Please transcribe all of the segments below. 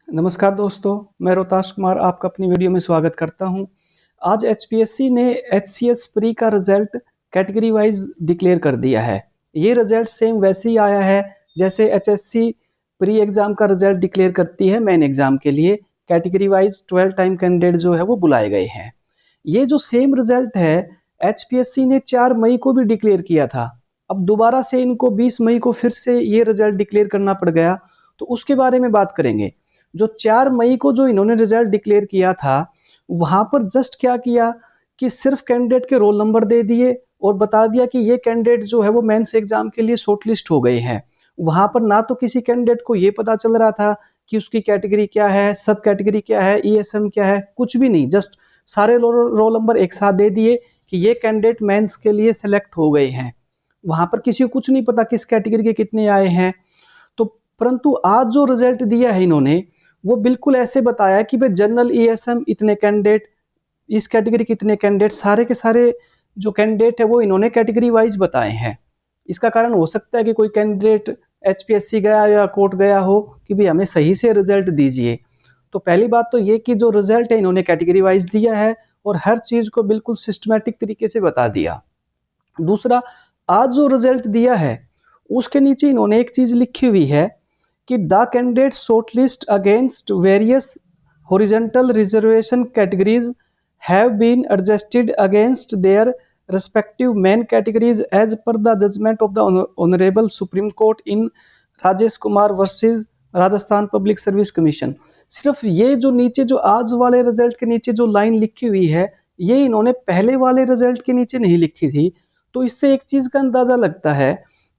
नमस्कार दोस्तों, मैं रोहताश कुमार आपका अपनी वीडियो में स्वागत करता हूं। आज एचपीएससी ने एचसीएस प्री का रिजल्ट कैटेगरी वाइज डिक्लेयर कर दिया है। ये रिजल्ट सेम वैसे ही आया है जैसे एचएससी प्री एग्ज़ाम का रिजल्ट डिक्लेयर करती है मेन एग्ज़ाम के लिए। कैटेगरी वाइज 12 टाइम कैंडिडेट जो है वो बुलाए गए हैं। ये जो सेम रिजल्ट है एचपीएससी ने 4 मई को भी डिक्लेयर किया था। अब दोबारा से इनको 20 मई को फिर से ये रिजल्ट डिक्लेयर करना पड़ गया, तो उसके बारे में बात करेंगे। जो 4 मई को जो इन्होंने रिजल्ट डिक्लेयर किया था, वहाँ पर जस्ट क्या किया कि सिर्फ कैंडिडेट के रोल नंबर दे दिए और बता दिया कि ये कैंडिडेट जो है वो मेंस एग्जाम के लिए शॉर्टलिस्ट हो गए हैं। वहाँ पर ना तो किसी कैंडिडेट को ये पता चल रहा था कि उसकी कैटेगरी क्या है, सब कैटेगरी क्या है, ईएसएम क्या है, कुछ भी नहीं। जस्ट सारे रोल नंबर एक साथ दे दिए कि ये कैंडिडेट मेंस के लिए सेलेक्ट हो गए हैं। वहाँ पर किसी को कुछ नहीं पता किस कैटेगरी के कितने आए हैं। तो परंतु आज जो रिजल्ट दिया है इन्होंने, वो बिल्कुल ऐसे बताया कि भाई जनरल ईएसएम इतने कैंडिडेट, इस कैटेगरी के इतने कैंडिडेट, सारे के सारे जो कैंडिडेट है वो इन्होंने कैटेगरी वाइज बताए हैं। इसका कारण हो सकता है कि कोई कैंडिडेट एचपीएससी गया या कोर्ट गया हो कि भाई हमें सही से रिजल्ट दीजिए। तो पहली बात तो ये कि जो रिजल्ट है इन्होंने कैटेगरी वाइज दिया है और हर चीज को बिल्कुल सिस्टमैटिक तरीके से बता दिया। दूसरा, आज जो रिजल्ट दिया है उसके नीचे इन्होंने एक चीज लिखी हुई है कि the candidate shortlist against various horizontal reservation categories have been adjusted against their respective main categories as per the judgment of the Honorable Supreme Court in Rajesh Kumar versus Rajasthan public service commission. सिर्फ ये जो नीचे जो आज वाले रिजल्ट के नीचे जो लाइन लिखी हुई है, ये इन्होंने पहले वाले रिजल्ट के नीचे नहीं लिखी थी। तो इससे एक चीज का अंदाजा लगता है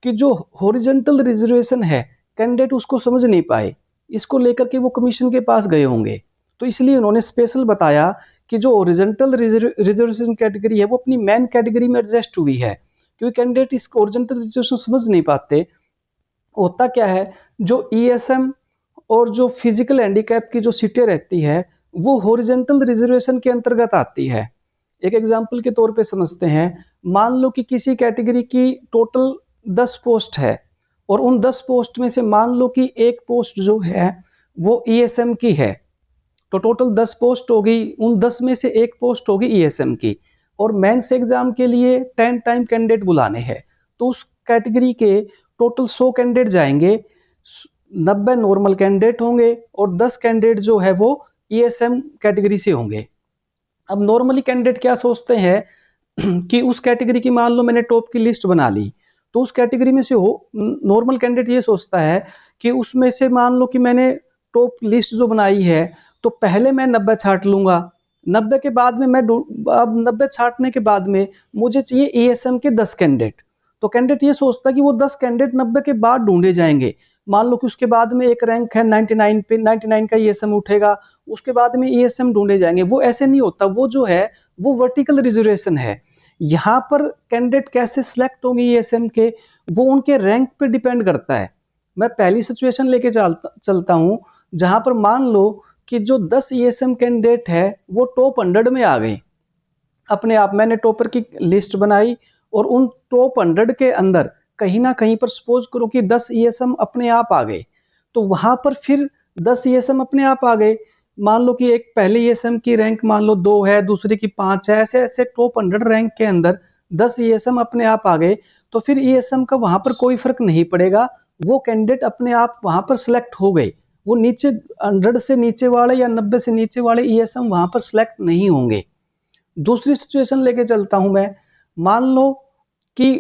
कि जो हॉरिजॉन्टल रिजर्वेशन है कैंडिडेट उसको समझ नहीं पाए, इसको लेकर के वो कमीशन के पास गए होंगे। तो इसलिए उन्होंने स्पेशल बताया कि जो ओरिजेंटल रिजर्वेशन कैटेगरी है वो अपनी मेन कैटेगरी में एडजस्ट हुई है, क्योंकि कैंडिडेट इस ओरिजेंटल रिजर्वेशन समझ नहीं पाते। होता क्या है, जो ईएसएम और जो फिजिकल हैंडीकैप की जो सीटें रहती है वो हॉरिजॉन्टल रिजर्वेशन के अंतर्गत आती है। एक एग्जांपल के तौर पे समझते हैं, मान लो कि किसी कैटेगरी की टोटल 10 पोस्ट है और उन 10 पोस्ट में से मान लो कि एक पोस्ट जो है वो ईएसएम की है, तो टोटल 10 पोस्ट होगी, उन 10 में से एक पोस्ट होगी ईएसएम की। और मेंस एग्जाम के लिए 10 टाइम कैंडिडेट बुलाने हैं, तो उस कैटेगरी के टोटल 100 कैंडिडेट जाएंगे, 90 नॉर्मल कैंडिडेट होंगे और 10 कैंडिडेट जो है वो ईएसएम कैटेगरी से होंगे। अब नॉर्मली कैंडिडेट क्या सोचते हैं कि उस कैटेगरी की मान लो मैंने टॉप की लिस्ट बना ली, तो उस कैटेगरी में से हो नॉर्मल कैंडिडेट ये सोचता है कि उसमें से मान लो कि मैंने टॉप लिस्ट जो बनाई है तो पहले मैं 90 छांट लूंगा, 90 के बाद में मैं अब 90 छांटने के बाद में मुझे चाहिए ईएसएम के 10 कैंडिडेट। तो कैंडिडेट ये सोचता है कि वो 10 कैंडिडेट 90 के बाद ढूंढे जाएंगे। मान लो कि उसके बाद में एक रैंक है 99 पे, 99 का ईएसएम उठेगा, उसके बाद में ईएसएम ढूंढे जाएंगे। वो ऐसे नहीं होता, वो जो है वो वर्टिकल रिजर्वेशन है। यहाँ पर कैंडिडेट कैसे सिलेक्ट होंगे ईएसएम के, वो उनके रैंक पे डिपेंड करता है। मैं पहली सिचुएशन लेके चलता हूँ जहां पर मान लो कि जो 10 ईएसएम कैंडिडेट है वो टॉप 100 में आ गए। अपने आप मैंने टॉपर की लिस्ट बनाई और उन टॉप 100 के अंदर कहीं ना कहीं पर सपोज करो कि 10 ईएसएम अपने आप आ गए, तो वहां पर फिर 10 ईएसएम अपने आप आ गए। मान लो कि एक पहले ईएसएम की रैंक मान लो 2 है, दूसरे की 5 है, ऐसे ऐसे टॉप 100 रैंक के अंदर 10 ईएसएम अपने आप आ गए। तो फिर ईएसएम का वहां पर कोई फर्क नहीं पड़ेगा, वो कैंडिडेट अपने आप वहां पर सिलेक्ट हो गए। वो नीचे 100 से नीचे वाले या 90 से नीचे वाले ईएसएम वहां पर सिलेक्ट नहीं होंगे। दूसरी सिचुएशन लेके चलता हूं मैं, मान लो कि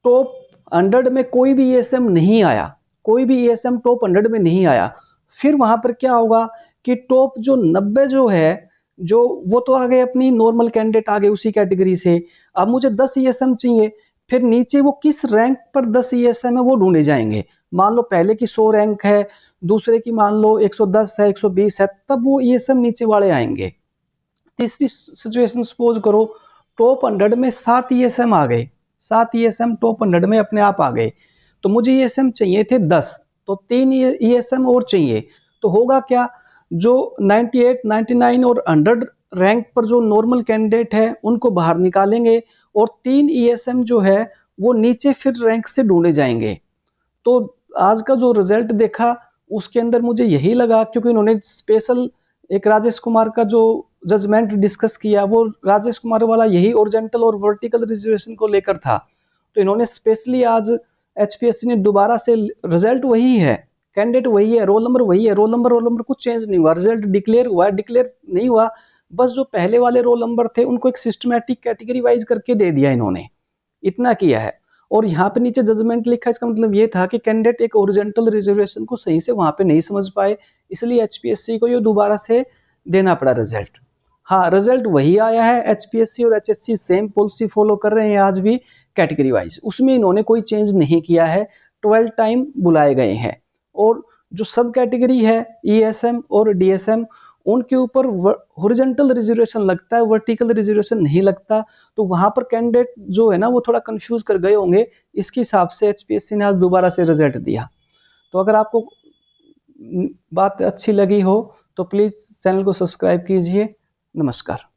टॉप 100 में कोई भी ईएसएम नहीं आया, कोई भी ईएसएम टॉप 100 में नहीं आया। फिर वहां पर क्या होगा कि टॉप जो 90 जो है, जो वो तो आ गए अपनी नॉर्मल कैंडिडेट आ गए उसी कैटेगरी से। अब मुझे 10 ईएसएम चाहिए, फिर नीचे वो किस रैंक पर 10 ईएसएम है वो ढूंढे जाएंगे। मान लो पहले की 100 रैंक है, दूसरे की मान लो 110 है, 120 है, तब वो ईएसएम नीचे वाले आएंगे। तीसरी सिचुएशन सपोज करो टॉप 100 में 7 ईएसएम आ गए, 7 ईएसएम टॉप 100 में अपने आप आ गए, तो मुझे ईएसएम चाहिए थे 10, तो 3 ईएसएम और चाहिए। तो होगा क्या, जो 98, 99 और 100 रैंक पर जो नॉर्मल कैंडिडेट है उनको बाहर निकालेंगे और 3 ईएसएम जो है वो नीचे फिर रैंक से ढूंढे जाएंगे। तो आज का जो रिजल्ट देखा उसके अंदर मुझे यही लगा, क्योंकि उन्होंने स्पेशल एक राजेश कुमार का जो जजमेंट डिस्कस किया, वो राजेश कुमार वाला यही ओरिजेंटल और वर्टिकल रिजर्वेशन को लेकर था। तो इन्होंने स्पेशली आज एचपीएससी ने दोबारा से, रिजल्ट वही है, कैंडिडेट वही है, रोल नंबर वही है, रोल नंबर कुछ चेंज नहीं हुआ, रिजल्ट डिक्लेयर हुआ, डिक्लेयर नहीं हुआ, बस जो पहले वाले रोल नंबर थे उनको एक सिस्टमैटिक कैटेगरी वाइज करके दे दिया इन्होंने, इतना किया है। और यहाँ पे नीचे जजमेंट लिखा, इसका मतलब ये था कि कैंडिडेट एक ओरिजेंटल रिजर्वेशन को सही से वहां पे नहीं समझ पाए, इसलिए एचपीएससी को ये दोबारा से देना पड़ा रिजल्ट। हाँ, रिजल्ट वही आया है, एचपीएससी और एचएससी सेम पॉलिसी फॉलो कर रहे हैं आज भी कैटेगरी वाइज, उसमें इन्होंने कोई चेंज नहीं किया है। 12 टाइम बुलाए गए हैं, और जो सब कैटेगरी है ईएसएम और डीएसएम, उनके ऊपर हॉरिजॉन्टल रिजर्वेशन लगता है, वर्टिकल रिजर्वेशन नहीं लगता। तो वहां पर कैंडिडेट जो है ना वो थोड़ा कंफ्यूज कर गए होंगे, इसके हिसाब से एचपीएससी ने आज दोबारा से रिजल्ट दिया। तो अगर आपको बात अच्छी लगी हो तो प्लीज चैनल को सब्सक्राइब कीजिए। नमस्कार।